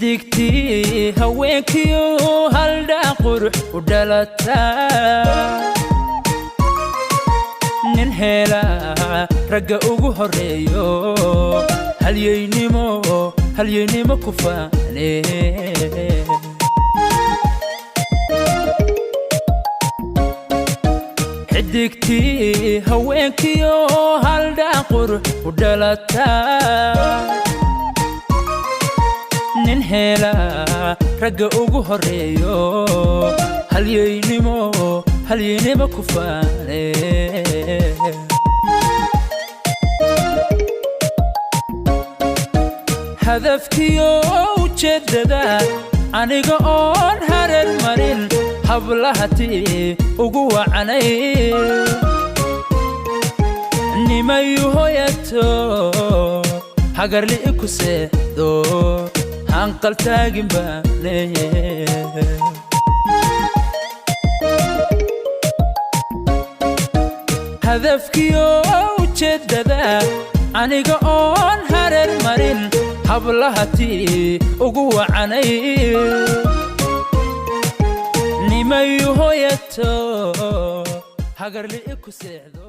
حديقتي هواكيو هالدا قروح ودلتا ننهيلا رقا ugu horeeyo halyeynimo ku faane حديقتي هواكيو هالدا قروح ودلتا ننهيلا رقا ugu horeeyo halyeynimo ku faane هدفكيو وجددا aniga oon hareer marin hablahatii ugu wacanay nimayu hoyato hagarli ku seedo hanqal taagin baane هدفكيو وجددا aniga oon hareer marin hablahatii ugu wacanay nimayu hoyato hagarli ku seedo